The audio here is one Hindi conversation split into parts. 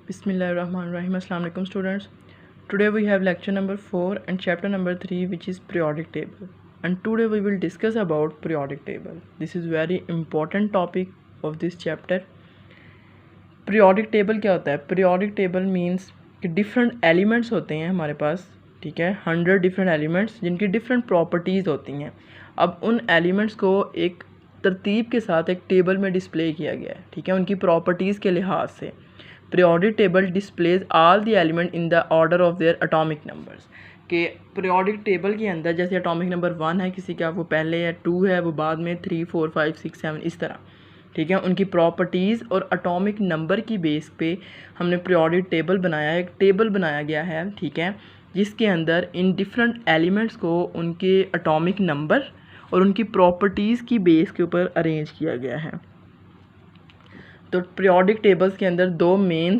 Bismillahirrahmanirrahim. Assalamu alaikum students. Today we have lecture number 4 and chapter number 3, which is periodic table. And today we will discuss about periodic table. This is very important topic of this chapter. Periodic table क्या होता है? Periodic table means कि different elements होते हैं हमारे पास, ठीक है, 100 different elements जिनकी different properties होती हैं. अब उन elements को एक तरतीब के साथ एक टेबल में डिस्प्ले किया गया है, ठीक है, उनकी प्रॉपर्टीज़ के लिहाज से. Periodic table displays all the element in the order of their atomic numbers. के पीरियोडिक टेबल के अंदर जैसे एटॉमिक नंबर 1 है किसी का, वो पहले है, 2 है वो बाद में, 3 4 5 6 7 इस तरह, ठीक है, उनकी प्रॉपर्टीज़ और एटॉमिक नंबर की बेस पे हमने पीरियोडिक टेबल बनाया है. एक टेबल बनाया गया है, ठीक है, जिसके अंदर इन डिफरेंट एलिमेंट्स को उनके एटॉमिक नंबर और उनकी प्रॉपर्टीज़ की बेस के ऊपर अरेंज किया गया है. तो पीरियोडिक टेबल्स के अंदर दो मेन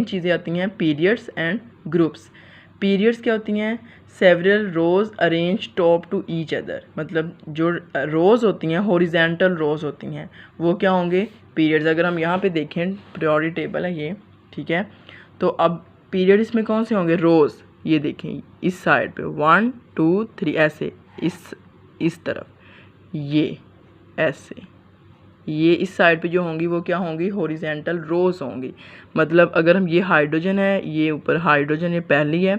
चीज़ें आती हैं, पीरियड्स एंड ग्रुप्स. पीरियड्स क्या होती हैं? Several rows arrange top to each other. मतलब जो रोज़ होती हैं, हॉरिजॉन्टल रोज़ होती हैं, वो क्या होंगे? पीरियड्स. अगर हम यहाँ पे देखें, पीरियोडिक टेबल है ये, ठीक है, तो अब पीरियड इसमें कौन से होंगे? रोज़. ये देखें इस साइड पे 1 2 3 ऐसे, इस तरफ ये ऐसे, ये इस साइड पे जो होंगी वो क्या होंगी? हॉरिजॉन्टल रोज़ होंगी. मतलब अगर हम, ये हाइड्रोजन है, ये ऊपर हाइड्रोजन, ये पहली है,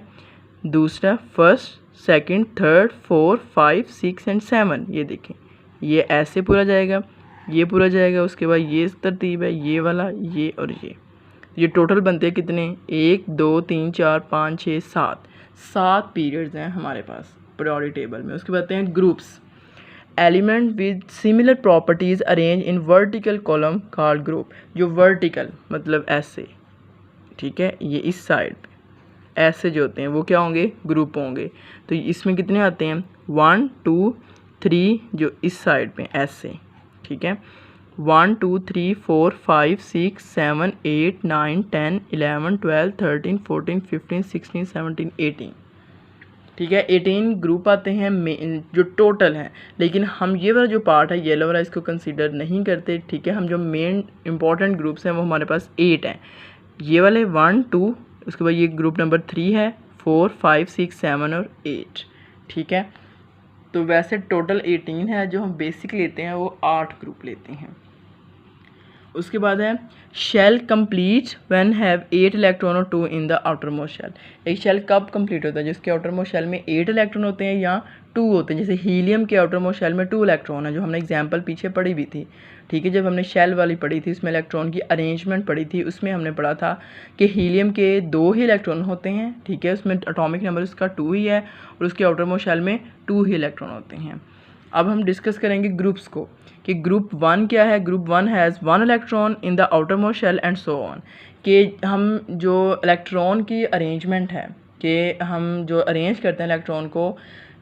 दूसरा फर्स्ट सेकंड थर्ड 4 5 6 एंड 7, ये देखें ये ऐसे पूरा जाएगा, ये पूरा जाएगा, उसके बाद ये तरतीब है, ये वाला, ये और ये टोटल बनते हैं कितने? 1 2 3 4 5 6 7 पीरियड्स हैं हमारे पास पीरियोडिक टेबल में. उसके बाद हैं groups. Element with similar properties arrange in vertical column called group. जो वर्टिकल मतलब ऐसे, ठीक है, ये इस साइड पे ऐसे जो होते हैं वो क्या होंगे? ग्रुप होंगे. तो इसमें कितने आते हैं? 1 2 3 जो इस साइड पे ऐसे, ठीक है, 1 2 3 4 5 6 7 8 9 10 11 12 13 14 15 16 17 18, ठीक है, 18 ग्रुप आते हैं जो टोटल हैं. लेकिन हम ये वाला जो पार्ट है येलो वाला, इसको कंसीडर नहीं करते, ठीक है. हम जो मेन इंपॉर्टेंट ग्रुप्स हैं वो हमारे पास 8 हैं. ये वाले 1 2, उसके बाद ये ग्रुप नंबर 3 है, 4 5 6 7 और 8, ठीक है. तो वैसे टोटल 18 है, जो हम बेसिक लेते हैं वो 8 ग्रुप लेते हैं. उसके बाद है shell complete when have 8 electron और 2 in the outer most shell. एक शेल कब कंप्लीट होता है? जिसके आउटर मोस्ट शेल में 8 इलेक्ट्रॉन होते हैं या 2 होते हैं. जैसे हीलियम के आउटर मोस्ट शेल में 2 इलेक्ट्रॉन है, जो हमने एग्जांपल पीछे पढ़ी भी थी, ठीक है. जब हमने शेल वाली पढ़ी थी, उसमें इलेक्ट्रॉन की अरेंजमेंट पढ़ी थी, उसमें हमने पढ़ा था कि हीलियम के 2 ही इलेक्ट्रॉन होते हैं, ठीक है, उसमें एटॉमिक नंबर उसका 2 ही है, और उसके आउटर मोस्ट शेल में 2 ही इलेक्ट्रॉन होते हैं. अब हम डिस्कस करेंगे ग्रुप्स को, कि ग्रुप 1 क्या है. Group 1 has 1 electron in the outer most shell and so on. कि हम जो इलेक्ट्रॉन की अरेंजमेंट है, कि हम जो अरेंज करते हैं इलेक्ट्रॉन को,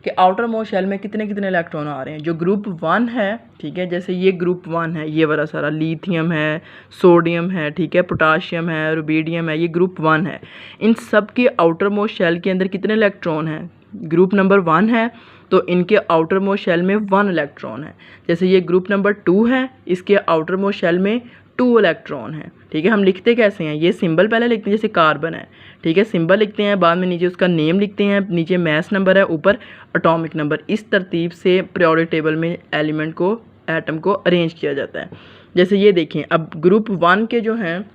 कि आउटर मोस्ट शेल में कितने कितने इलेक्ट्रॉन आ रहे हैं. जो ग्रुप 1 है, ठीक है, जैसे ये ग्रुप 1 है, ये वाला सारा लिथियम है, सोडियम है, ठीक है, पोटाशियम है, रुबीडियम है, ये ग्रुप 1 है. इन सब के आउटर मोस्ट शेल के अंदर कितने इलेक्ट्रॉन हैं? ग्रुप नंबर 1 है तो इनके आउटर मोस्ट शेल में 1 इलेक्ट्रॉन है. जैसे ये ग्रुप नंबर 2 है, इसके आउटर मोस्ट शेल में 2 इलेक्ट्रॉन है, ठीक है. हम लिखते कैसे हैं? ये सिंबल पहले लिखते हैं, जैसे कार्बन है, ठीक है, सिंबल लिखते हैं, बाद में नीचे उसका नेम लिखते हैं, नीचे मास नंबर है, ऊपर एटॉमिक नंबर. इस तरतीब से पीरियोडिक टेबल में एलिमेंट को, एटम को अरेंज किया जाता है. जैसे ये देखें, अब ग्रुप 1 के जो हैं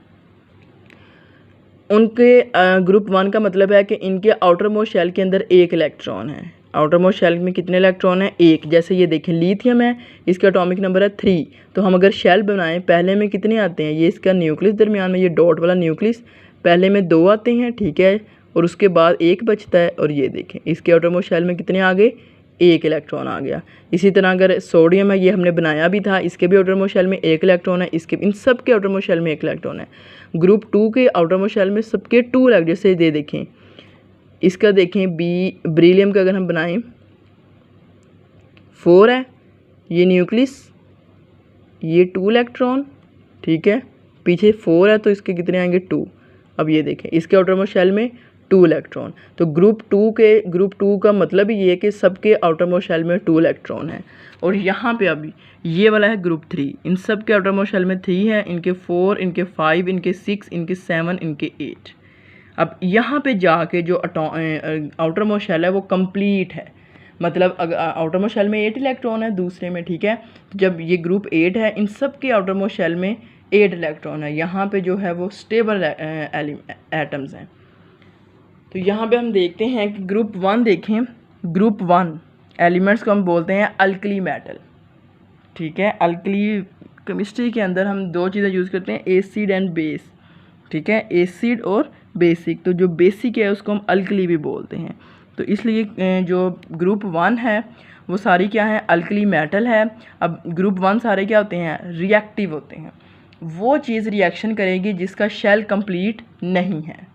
उनके ग्रुप 1 का मतलब है कि इनके आउटर मोस्ट शेल के अंदर 1 इलेक्ट्रॉन है. आउटर मोस्ट शेल में कितने इलेक्ट्रॉन है? 1. जैसे ये देखें लिथियम है, इसका एटॉमिक नंबर है 3. तो हम अगर शेल बनाएं, पहले में कितने आते हैं? ये इसका न्यूक्लियस दरमियान में, ये डॉट वाला न्यूक्लियस, पहले में 2 आते हैं, ठीक है, और उसके बाद 1 बचता है. और ये देखें इसके आउटर मोस्ट शेल में कितने आ गए? 1 इलेक्ट्रॉन आ गया. इसी तरह अगर सोडियम है, ये हमने बनाया भी था, इसके भी आउटर मोस्ट शेल में 1 इलेक्ट्रॉन है, इसके, इन सब के आउटर मोस्ट शेल में 1 इलेक्ट्रॉन है. ग्रुप 2 के आउटर मोस्ट शेल में सबके 2 इलेक्ट्रॉन. जैसे ये देखें, इसका देखें बेरिलियम का अगर हम बनाएं, 4 है, ये न्यूक्लियस, ये 2 इलेक्ट्रॉन, ठीक है, पीछे 4 है तो इसके कितने आएंगे? 2. अब ये देखें इसके आउटर मोस्ट शेल में 2 इलेक्ट्रॉन। तो ग्रुप टू का मतलब ये है कि सबके आउटर मोस्ट शेल में 2 इलेक्ट्रॉन है। और यहाँ पे अभी ये वाला है ग्रुप 3, इन सब के आउटर मोस्ट शेल में 3 है, इनके 4, इनके 5, इनके 6, इनके 7, इनके 8। अब यहाँ पे जाके जो आउटर मोस्ट शेल है वो कंप्लीट है, मतलब अगर आउटर मोस्ट शेल में 8 इलेक्ट्रॉन है दूसरे में, ठीक है। तो जब ये ग्रुप 8 है, इन सब के आउटर मोस्ट शेल में 8 इलेक्ट्रॉन है, यहाँ पे जो है वो स्टेबल एटम्स हैं। तो यहाँ पे हम देखते हैं कि ग्रुप 1 देखें, ग्रुप 1 एलिमेंट्स को हम बोलते हैं अल्कली मेटल, ठीक है। अल्कली केमिस्ट्री के अंदर हम 2 चीज़ें यूज़ करते हैं, एसिड एंड बेस, ठीक है, एसिड और बेसिक। तो जो बेसिक है उसको हम अल्कली भी बोलते हैं। तो इसलिए जो ग्रुप 1 है वो सारी क्या है, अल्कली मेटल है। अब ग्रुप 1 सारे क्या होते हैं, रिएक्टिव होते हैं। वो चीज़ रिएक्शन करेगी जिसका शेल कंप्लीट नहीं है,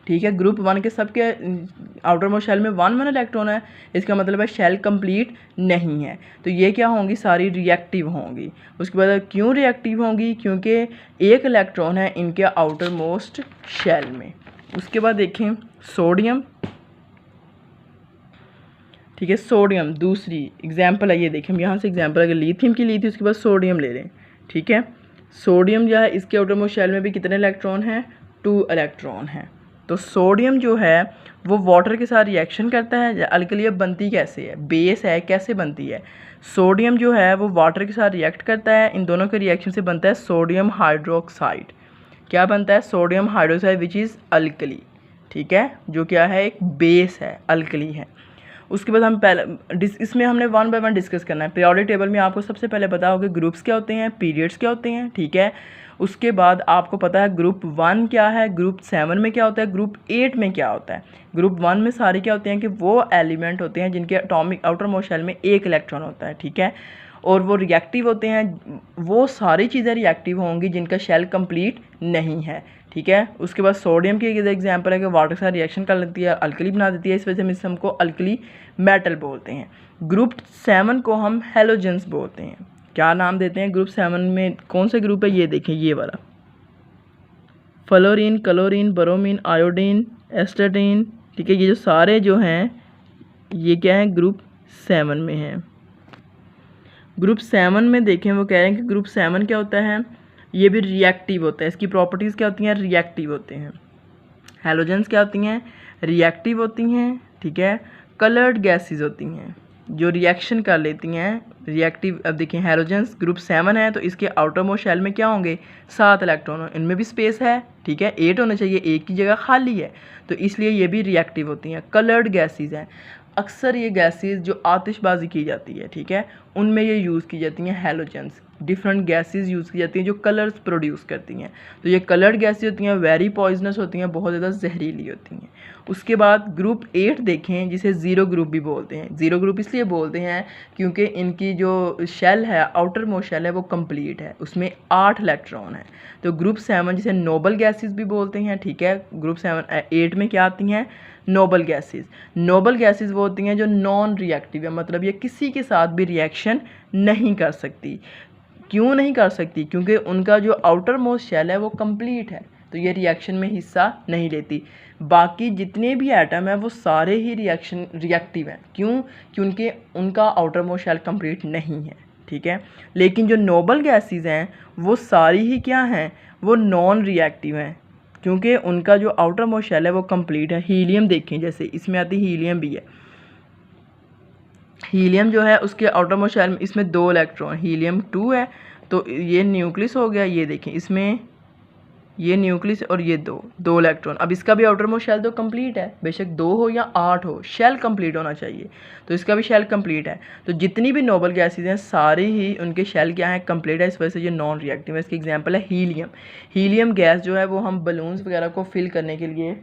ठीक है। ग्रुप 1 के सबके आउटर मोस्ट शेल में 1 इलेक्ट्रॉन है, इसका मतलब है शेल कंप्लीट नहीं है। तो ये क्या होंगी, सारी रिएक्टिव होंगी। उसके बाद क्यों रिएक्टिव होंगी, क्योंकि 1 इलेक्ट्रॉन है इनके आउटर मोस्ट शेल में। उसके बाद देखें सोडियम, ठीक है। सोडियम दूसरी एग्जाम्पल है, ये देखें हम यहाँ से एग्जाम्पल अगर लिथियम की ली थी, उसके बाद सोडियम ले लें, ठीक है। सोडियम जो है इसके आउटर मोस्ट शेल में भी कितने इलेक्ट्रॉन हैं, 2 इलेक्ट्रॉन हैं। तो सोडियम जो है वो वाटर के साथ रिएक्शन करता है। अल्कली अब बनती कैसे है, बेस है, कैसे बनती है। सोडियम जो है वो वाटर के साथ रिएक्ट करता है, इन दोनों के रिएक्शन से बनता है सोडियम हाइड्रोक्साइड। क्या बनता है, sodium hydroxide which is alkali, ठीक है, जो क्या है एक बेस है, अल्कली है। उसके बाद हम पहले इसमें हमने 1 बाय 1 डिस्कस करना है। पीरियोडिक टेबल में आपको सबसे पहले पता होगा ग्रुप्स क्या होते हैं, पीरियड्स क्या होते हैं, ठीक है। उसके बाद आपको पता है ग्रुप 1 क्या है, ग्रुप 7 में क्या होता है, ग्रुप 8 में क्या होता है। ग्रुप 1 में सारे क्या होते हैं कि वो एलिमेंट होते हैं जिनके एटॉमिक आउटर मोस्ट शेल में 1 इलेक्ट्रॉन होता है, ठीक है। और वो रिएक्टिव होते हैं, वो सारी चीज़ें रिएक्टिव होंगी जिनका शेल कंप्लीट नहीं है, ठीक है। उसके बाद सोडियम की एग्जांपल है कि वाटर के साथ रिएक्शन कर लेती है, अल्कली बना देती है, इस वजह से हमको अल्कली मेटल बोलते हैं। ग्रुप 7 को हम हेलोजेंस बोलते हैं। क्या नाम देते हैं ग्रुप 7 में, कौन सा ग्रुप है, ये देखें ये वाला, फ्लोरीन, क्लोरीन, ब्रोमीन, आयोडीन, एस्टेटीन, ठीक है। ये जो सारे जो हैं ये क्या है, ग्रुप 7 में है। ग्रुप 7 में देखें वो कह रहे हैं कि ग्रुप 7 क्या होता है, ये भी रिएक्टिव होता है। इसकी प्रॉपर्टीज़ क्या होती हैं, रिएक्टिव होते हैं। हेलोजेंस क्या होती हैं, रिएक्टिव होती हैं, ठीक है। कलर्ड गैसेस होती हैं जो रिएक्शन कर लेती हैं, रिएक्टिव। अब देखिए हेलोजेंस ग्रुप 7 है तो इसके आउटर मोस्ट शेल में क्या होंगे, 7 इलेक्ट्रॉन, इनमें भी स्पेस है, ठीक है, 8 होने चाहिए, 1 की जगह खाली है, तो इसलिए ये भी रिएक्टिव होती हैं। कलर्ड गैसेस हैं, अक्सर ये गैसेस जो आतिशबाजी की जाती है, ठीक है, उनमें ये यूज़ की जाती हैं हेलोजेंस। डिफरेंट गैसेस यूज़ की जाती हैं जो कलर्स प्रोड्यूस करती हैं। तो ये कलर्ड गैसेस होती हैं, वेरी पॉइजनस होती हैं, बहुत ज़्यादा जहरीली होती हैं। उसके बाद ग्रुप 8 देखें जिसे ज़ीरो ग्रुप भी बोलते हैं। ज़ीरो ग्रुप इसलिए बोलते हैं क्योंकि इनकी जो शेल है, आउटर मोस्ट शेल है, वो कंप्लीट है, उसमें 8 इलेक्ट्रॉन है। तो ग्रुप 7 जिसे नोबल गैसेस भी बोलते हैं, ठीक है। ग्रुप 8 में क्या आती हैं, नोबल गैसेस। नोबल गैसेस वो होती हैं जो नॉन रिएक्टिव है, मतलब ये किसी के साथ भी रिएक्शन नहीं कर सकती। क्यों नहीं कर सकती, क्योंकि उनका जो आउटर मोस्ट शेल है वो कंप्लीट है, तो ये रिएक्शन में हिस्सा नहीं लेती। बाकी जितने भी एटम है वो सारे ही रिएक्टिव हैं। क्यों, क्योंकि उनका आउटर मोस्ट शेल कंप्लीट नहीं है, ठीक है। लेकिन जो नोबल गैसेस हैं वो सारी ही क्या हैं, वो नॉन रिएक्टिव हैं, क्योंकि उनका जो आउटर मोस्ट शेल है वो कंप्लीट है। हीलियम देखें, जैसे इसमें आती हीलियम भी है। हीलियम जो है उसके आउटर मोस्ट शेल में इसमें 2 इलेक्ट्रॉन, हीलियम 2 है, तो ये न्यूक्लियस हो गया। ये देखें इसमें ये न्यूक्लियस और ये दो इलेक्ट्रॉन। अब इसका भी आउटर मोस्ट शेल तो कंप्लीट है, बेशक 2 हो या 8 हो, शेल कंप्लीट होना चाहिए, तो इसका भी शेल कंप्लीट है। तो जितनी भी नोबल गैसेज हैं सारी ही उनके शेल क्या है, कंप्लीट है, इस वजह से ये नॉन रिएक्टिव है। इसकी एग्जांपल है हीलियम। हीलियम गैस जो है वो हम बलून्स वगैरह को फिल करने के लिए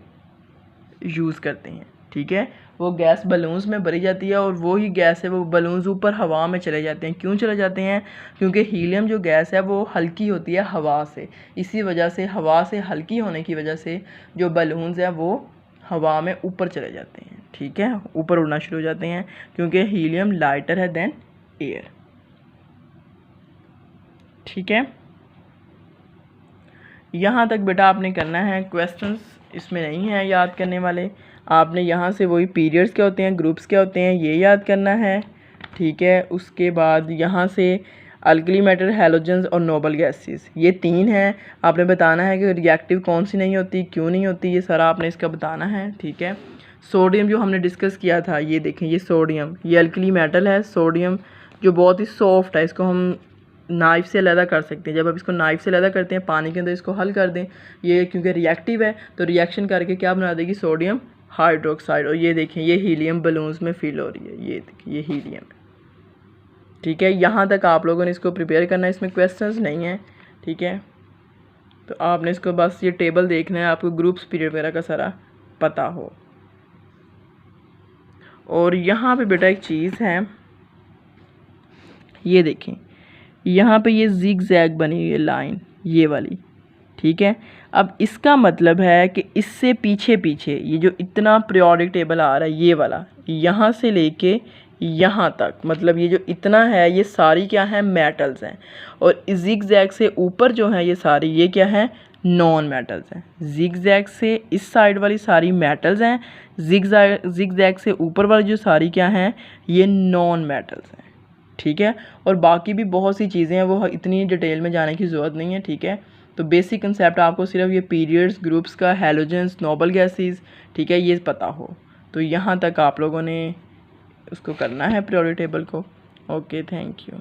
यूज़ करते हैं, ठीक है। वो गैस बलून्स में भरी जाती है और वो ही गैस है वो बलून्स ऊपर हवा में चले जाते हैं। क्यों चले जाते हैं, क्योंकि हीलियम जो गैस है वो हल्की होती है हवा से, इसी वजह से हवा से हल्की होने की वजह से जो बलून्स हैं वो हवा में ऊपर चले जाते हैं, ठीक है, ऊपर उड़ना शुरू हो जाते हैं, क्योंकि हीलियम लाइटर है देन एयर, ठीक है। यहाँ तक बेटा आपने करना है। क्वेश्चंस इसमें नहीं है याद करने वाले। आपने यहाँ से वही पीरियड्स क्या होते हैं, ग्रुप्स क्या होते हैं, ये याद करना है, ठीक है। उसके बाद यहाँ से अल्कली मैटर, हैलोजेंस और नोबल गैसेस, ये 3 हैं। आपने बताना है कि रिएक्टिव कौन सी नहीं होती, क्यों नहीं होती, ये सारा आपने इसका बताना है, ठीक है। सोडियम जो हमने डिस्कस किया था, ये देखें, ये सोडियम, ये अल्कली मेटल है सोडियम, जो बहुत ही सॉफ्ट है। इसको हम नाइफ़ से अलग कर सकते हैं। जब आप इसको नाइफ़ से अलग करते हैं, पानी के अंदर इसको हल कर दें, ये क्योंकि रिएक्टिव है तो रिएक्शन करके क्या बना देगी, सोडियम हाइड्रोक्साइड। और ये देखें, ये हीलियम बलून्स में फिल हो रही है, ये देखिए, ये हीलियम है, ठीक है। यहाँ तक आप लोगों ने इसको प्रिपेयर करना है, इसमें क्वेश्चंस नहीं है, ठीक है। तो आपने इसको बस ये टेबल देखना है, आपको ग्रुप्स पीरियड वगैरह का सारा पता हो। और यहाँ पे बेटा एक चीज़ है, ये देखें, यहाँ पे ये जिग जैग बनी हुई है लाइन, ये वाली, ठीक है। अब इसका मतलब है कि इससे पीछे पीछे ये जो इतना पीरियोडिक टेबल आ रहा है, ये वाला, यहाँ से लेके यहाँ तक, मतलब ये जो इतना है, ये सारी क्या है, मेटल्स हैं। और जिग जैग से ऊपर जो है ये सारी, ये क्या है, नॉन मेटल्स हैं। जिग जैग से इस साइड वाली सारी मेटल्स हैं, जिग जैग से ऊपर वाली जो सारी क्या हैं, ये नॉन मेटल्स हैं, ठीक है। और बाकी भी बहुत सी चीज़ें हैं, वो इतनी डिटेल में जाने की ज़रूरत नहीं है, ठीक है। तो बेसिक कंसेप्ट आपको सिर्फ ये पीरियड्स, ग्रुप्स का, हैलोजेंस, नोबल गैसेस, ठीक है, ये पता हो। तो यहाँ तक आप लोगों ने उसको करना है पीरियोडिक टेबल को। Okay, thank you.